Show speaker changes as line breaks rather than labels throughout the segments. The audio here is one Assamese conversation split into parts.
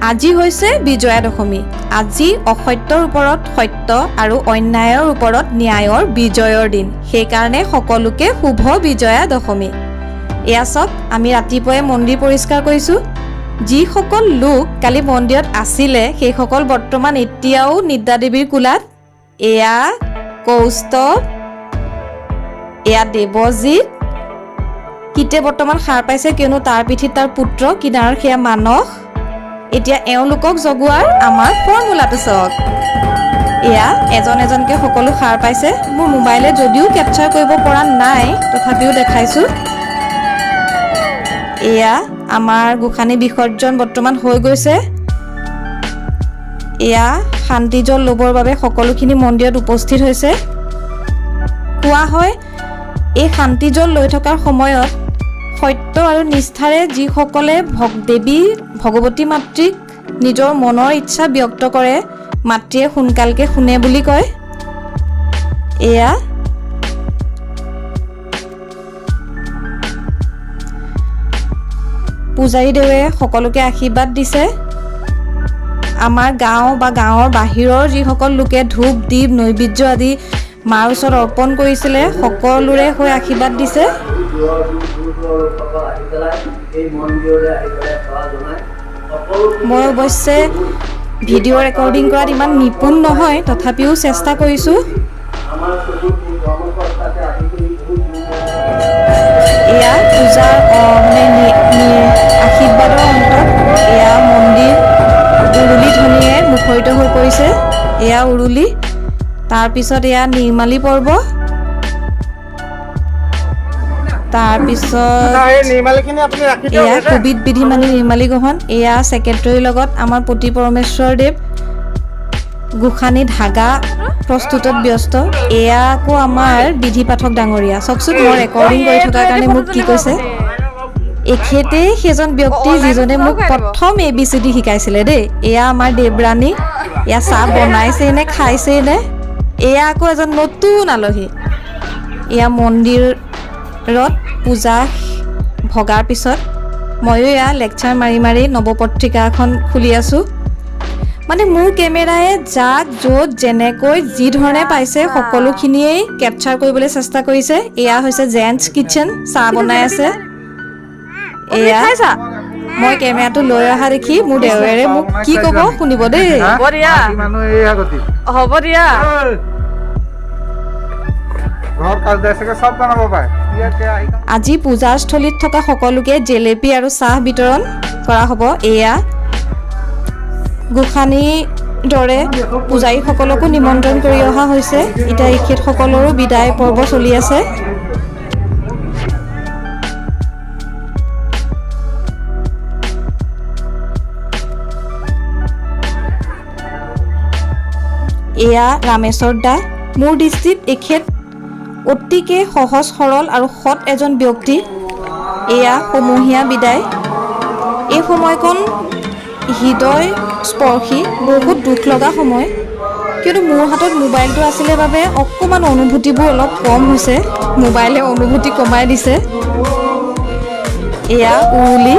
আজি হৈছে বিজয়া দশমী। আজি অসত্যৰ ওপৰত সত্য আৰু অন্যায়ৰ ওপৰত ন্যায়ৰ বিজয়ৰ দিন। সেইকাৰণে সকলোকে শুভ বিজয়া দশমী। এয়া চাওক, আমি ৰাতিপুৱাই মন্দিৰ পৰিষ্কাৰ কৰিছোঁ। যিসকল লোক কালি মন্দিৰত আছিলে সেইসকল বৰ্তমান এতিয়াও নিদ্ৰা দেৱীৰ কোলাত। এয়া কৌস্তৱ, এয়া দেৱজিৎ। কিতে বৰ্তমান সাৰ পাইছে, কিয়নো তাৰ পিঠিত তাৰ পুত্ৰ, কিনাৰত সেয়া মানস। এতিয়া এওঁলোকক জগোৱাৰ আমাৰ ফৰ্মুলাটো চাওক। এয়া এজন এজনকৈ সকলো সাৰ পাইছে। মোৰ মোবাইলে যদিও কেপচাৰ কৰিব পৰা নাই, তথাপিও দেখাইছোঁ। এয়া আমাৰ গোসানী বিসৰ্জন বৰ্তমান হৈ গৈছে। এয়া শান্তি জল ল'বৰ বাবে সকলোখিনি মন্দিৰত উপস্থিত হৈছে। কোৱা হয়, এই শান্তি জল লৈ থকাৰ সময়ত সত্য আৰু নিষ্ঠাৰে যিসকলে দেৱী ভগৱতী মাতৃক নিজৰ মনৰ ইচ্ছা ব্যক্ত কৰে, মাতৃয়ে সোনকালকে শুনে বুলি কয়। এয়া পূজাৰী দেৱে সকলোকে আশীৰ্বাদ দিছে। আমাৰ গাঁও বা গাঁৱৰ বাহিৰৰ যিসকল লোকে ধূপ দীপ নৈবেদ্য আদি মাৰ ওচৰত অৰ্পণ কৰিছিলে, সকলোৰে হৈ আশীৰ্বাদ দিছে। মই অৱশ্যে ভিডিঅ' ৰেকৰ্ডিং কৰাত ইমান নিপুণ নহয়, তথাপিও চেষ্টা কৰিছোঁ। এয়া পূজাৰ আশীৰ্বাদৰ অন্তত এয়া মন্দিৰ উৰুলি ধ্বনিৰে মুখৰিত হৈ পৰিছে। এয়া উৰুলি, তাৰপিছত এয়া নিৰ্মালী পৰ্ব, তাৰপিছত এয়া কোভিড বিধি মানি নিৰ্মালী গ্ৰহণ। এয়া ছেক্ৰেটেৰীৰ লগত আমাৰ পতি পৰমেশ্বৰ দেৱ গোসানী ধাগা প্ৰস্তুতত ব্যস্ত। এয়া আকৌ আমাৰ বিধি পাঠক ডাঙৰীয়া। চাওকচোন, মই ৰেকৰ্ডিং কৰি থকাৰ কাৰণে মোক কি কৈছে। এখেতেই সেইজন ব্যক্তি যিজনে মোক প্ৰথম ABCD শিকাইছিলে দেই। এয়া আমাৰ দেৱৰাণী। এয়া চাহ বনাইছেই নে খাইছেই নে। এয়া আকৌ এজন নতুন আলহী। এয়া মন্দিৰত পূজা ভগাৰ পিছত ময়ো এয়া লেকচাৰ মাৰি মাৰি নৱপত্ৰিকা এখন খুলি আছোঁ। মানে মোৰ কেমেৰায়ে যাক য'ত যেনেকৈ যি ধৰণে পাইছে সকলোখিনিয়েই কেপচাৰ কৰিবলৈ চেষ্টা কৰিছে। এয়া হৈছে জেণ্টছ কিটচেন, চাহ বনাই আছে। এয়া মই কেমেৰাটো লৈ অহা দেখি মোৰ দেৱেৰে মোক কি ক'ব শুনিব দেই। হ'ব দিয়া। আজি পূজাস্থলীত থকা সকলোকে জেলেপি আৰু চাহ বিতৰণ কৰা হ'ব। এয়া গোসানীৰ দৰে পূজাৰীসকলকো নিমন্ত্ৰণ কৰি অহা হৈছে। এতিয়া এখেতসকলৰো বিদায় পৰ্ব চলি আছে। এয়া ৰামেশ্বৰ দা। মোৰ দৃষ্টিত এখেত অতিকে সহজ সৰল আৰু সৎ এজন ব্যক্তি। এয়া সমূহীয়া বিদায়। এই সময়কণ হৃদয় স্পৰ্শী, বহুত দুখ লগা সময়। কিন্তু মোৰ হাতত মোবাইলটো আছিলে বাবে অকণমান অনুভূতিবোৰ অলপ কম হৈছে। মোবাইলে অনুভূতি কমাই দিছে। এয়া উৰুলি।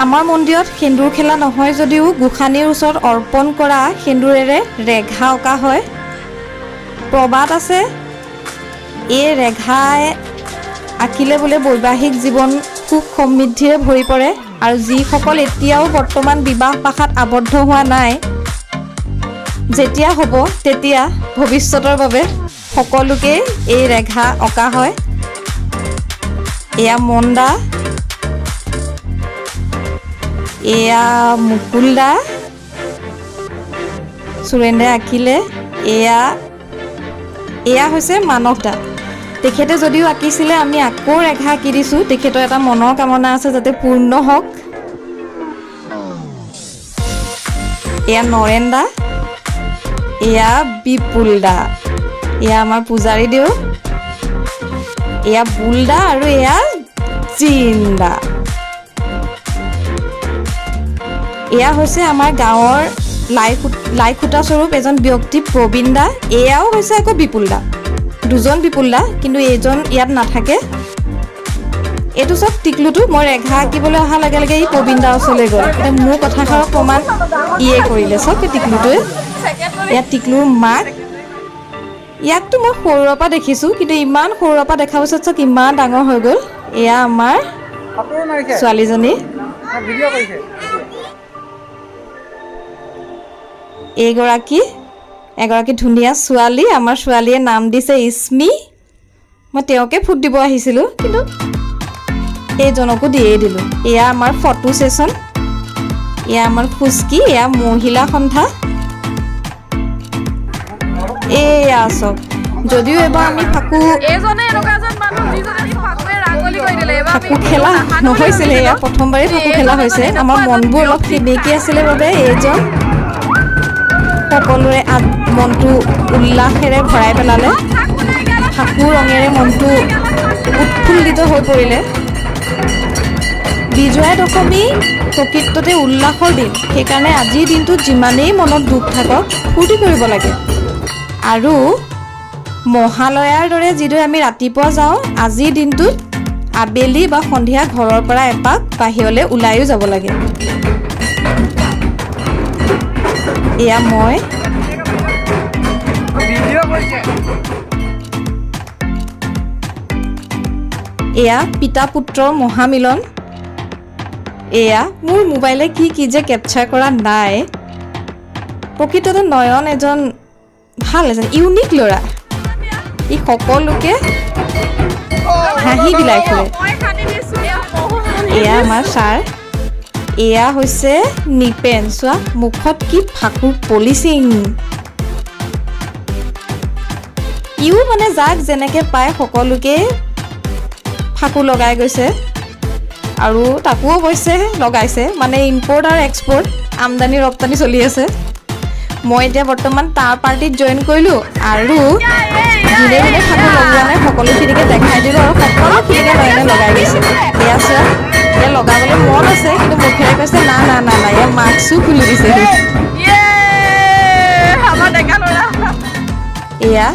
আমাৰ মন্দিৰত সেন্দুৰ খেলা নহয় যদিও গোসানীৰ ওচৰত অৰ্পণ কৰা সেন্দুৰেৰে ৰেঘা অঁকা হয়। প্ৰবাদ আছে, এই ৰেঘাই আঁকিলে বোলে বৈবাহিক জীৱন সুখ সমৃদ্ধিৰে ভৰি পৰে। আৰু যিসকল এতিয়াও বৰ্তমান বিবাহ পাশাত আবদ্ধ হোৱা নাই, যেতিয়া হ'ব তেতিয়া ভৱিষ্যতৰ বাবে সকলোকেই এই ৰেঘা অঁকা হয়। এয়া মন্দা, এয়া মুকুল দা, সুৰেন্দ্ৰে আঁকিলে। এয়া হৈছে মানস দা। তেখেতে যদিও আঁকিছিলে, আমি আকৌ ৰেঘা আঁকি দিছোঁ। তেখেতৰ এটা মনৰ কামনা আছে যাতে পূৰ্ণ হওক। এয়া নৰেন দা, এয়া বিপুল দা, এয়া আমাৰ পূজাৰী দেউ, এয়া বুল দা আৰু এয়া জিন দা। এয়া হৈছে আমাৰ গাঁৱৰ লাই খুঁটা স্বৰূপ এজন ব্যক্তি প্ৰবীণ দা। এয়াও হৈছে আকৌ বিপুল দা। দুজন বিপুল দা, কিন্তু এইজন ইয়াত নাথাকে। এইটো চব টিকলুটো মই ৰেঘা আঁকিবলৈ অহাৰ লগে লগে ই প্ৰবীণ দাৰ ওচৰলৈ গ'ল। এতিয়া মোৰ কথাষাৰৰ প্ৰমাণ ইয়ে কৰিলে চব এই টিকলুটোৱে। ইয়াত টিকলুৰ মাক, ইয়াকতো মই সৰুৰে পৰা দেখিছোঁ, কিন্তু ইমান সৰুৰে পৰা দেখাৰ পিছত চব ইমান ডাঙৰ হৈ গ'ল। এয়া আমাৰ ছোৱালীজনী। এগৰাকী ধুনীয়া ছোৱালী। আমাৰ ছোৱালীয়ে নাম দিছে ইস্মি। মই তেওঁকে ফুট দিব আহিছিলোঁ, কিন্তু এইজনকো দিয়েই দিলোঁ। এয়া আমাৰ ফটো ছেশ্যন। এয়া আমাৰ ফুচকি। এয়া মহিলা সন্থা। এয়া চব যদিও এবাৰ আমি ফাকু খেলা নহৈছিলে, এয়া প্ৰথমবাৰেই ফাকু খেলা হৈছে। আমাৰ মনবোৰ অলপ সেমেকি আছিলে বাবে এইজন সকলোৰে মনটো উল্লাসেৰে ভৰাই পেলালে। ফাকু ৰঙেৰে মনটো উৎফুল্লিত হৈ পৰিলে। বিজয়া দশমী প্ৰকৃততে উল্লাসৰ দিন, সেইকাৰণে আজিৰ দিনটোত যিমানেই মনত দুখ থাকক ফূৰ্তি কৰিব লাগে। আৰু মহালয়াৰ দৰে যিদৰে আমি ৰাতিপুৱা যাওঁ, আজিৰ দিনটোত আবেলি বা সন্ধিয়া ঘৰৰ পৰা এপাক বাহিৰলৈ ওলাইও যাব লাগে। এয়া মই এয়া পিতা পুত্ৰৰ মহামিলন। এয়া মোৰ মোবাইলে কি যে কেপচাৰ কৰা নাই। প্ৰকৃততে নয়ন এজন ইউনিক ল'ৰা। ই সকলোকে হাঁহি বিলাই ফুৰে। এয়া আমাৰ ছাৰ। এয়া হৈছে নিপেন। চোৱা মুখত কি ফাকুৰ পলিচিং। ইও মানে যাক যেনেকৈ পায় সকলোকে ফাকু লগাই গৈছে, আৰু তাকো অৱশ্যে লগাইছে। মানে ইম্পৰ্ট আৰু এক্সপৰ্ট, আমদানি ৰপ্তানি চলি আছে। মই এতিয়া বৰ্তমান তাৰ পাৰ্টিত জইন কৰিলোঁ, আৰু দিনে দিনে ফাকু লগোৱা নাই সকলোখিনিকে দেখাই দিলোঁ, আৰু সকলোখিনিকে নয়নে লগাই গৈছে। এয়া চোৱা, এতিয়া লগাবলৈ মন আছে, কিন্তু মুখেৰে কৈছে না না না না। এয়া মাস্কো খুলি দিছে। এয়া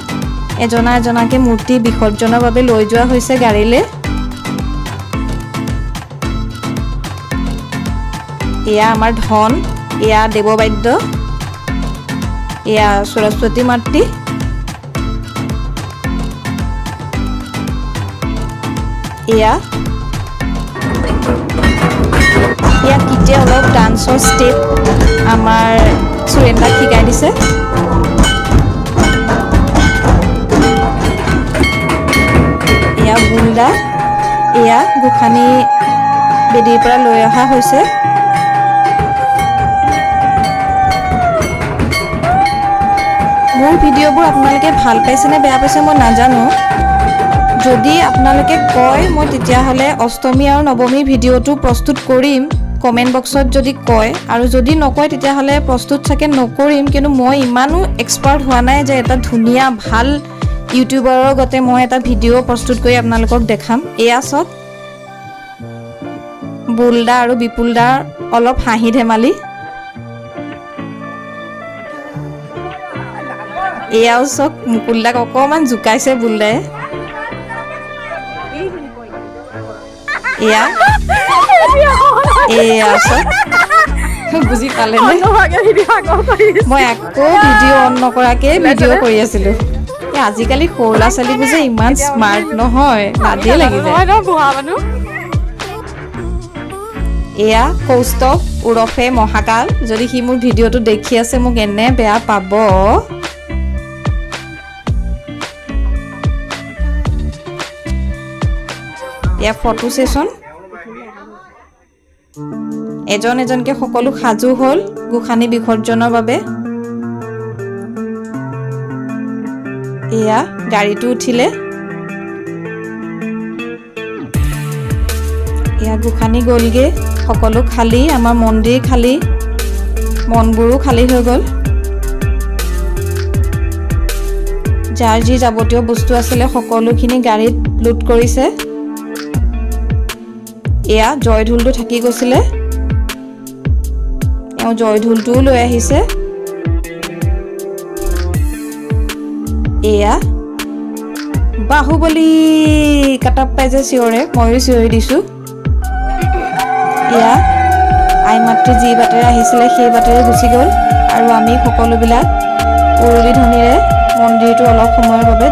এজনা এজনাকে মূৰ্তি বিসৰ্জনৰ বাবে লৈ যোৱা হৈছে গাড়ীলৈ। এয়া আমাৰ ধন। এয়া দেৱবাদ্য। এয়া সৰস্বতী মাতৃ। এয়া কিটে অলপ ডান্সৰ ষ্টেপ আমাৰ সুৰেন্দ্ৰাক শিকাই দিছে। এয়া বুলদা। এয়া গোসানী বেদীৰ পৰা লৈ অহা হৈছে। মোৰ ভিডিঅ'বোৰ আপোনালোকে ভাল পাইছেনে বেয়া পাইছে মই নাজানো। যদি আপোনালোকে কয় মই তেতিয়াহ'লে অষ্টমী আৰু নৱমীৰ ভিডিঅ'টো প্ৰস্তুত কৰিম, কমেণ্ট বক্সত যদি কয়। আৰু যদি নকয় তেতিয়াহ'লে প্ৰস্তুত চাগে নকৰিম, কিন্তু মই ইমানো এক্সপাৰ্ট হোৱা নাই যে এটা ধুনীয়া ভাল ইউটিউবাৰৰ গতে মই এটা ভিডিঅ' প্ৰস্তুত কৰি আপোনালোকক দেখাম। এয়া চব বুলদা আৰু বিপুলদাৰ অলপ হাঁহি ধেমালি। এয়াও চক মুকুলদাক অকণমান জোকাইছে বুলদাই। এয়া চক বুজি পালে নে? মই আকৌ ভিডিঅ' অন নকৰাকে ভিডিঅ' কৰি আছিলোঁ। আজিকালি সৰু ল'ৰা ছোৱালীবোৰ যে ইমান স্মাৰ্ট নহয়, লাজেই লাগি যায়। এয়া কৌস্তৱ ওৰফে মহাকাল। যদি সি মোৰ ভিডিঅ'টো দেখি আছে মোক এনে বেয়া পাব। এয়া ফটো ছেশ্যন। এজন এজনকে সকলো সাজু হ'ল গোসানী বিসৰ্জনৰ বাবে। এয়া গাড়ীটো উঠিলে। এয়া গোসানী গ'লগে, সকলো খালী, আমাৰ মন্দিৰ খালী, মনবোৰো খালী হৈ গ'ল। যাৰ যি যাৱতীয় বস্তু আছিলে সকলোখিনি গাড়ীত লোড কৰিছে। এয়া জয়ঢোলটো থাকি গৈছিলে, এওঁ জয়ঢোলটোও লৈ আহিছে। এয়া বাহুবলী কাটাপ পাই যে চিঞৰে ময়ো চিঞৰি দিছোঁ এয়া আই মাতৃ যি বাটেৰে আহিছিলে সেই বাটেৰে গুচি গ'ল আৰু আমি সকলোবিলাক উৰুলি ধ্বনিৰে মন্দিৰটো অলপ সময়ৰ বাবে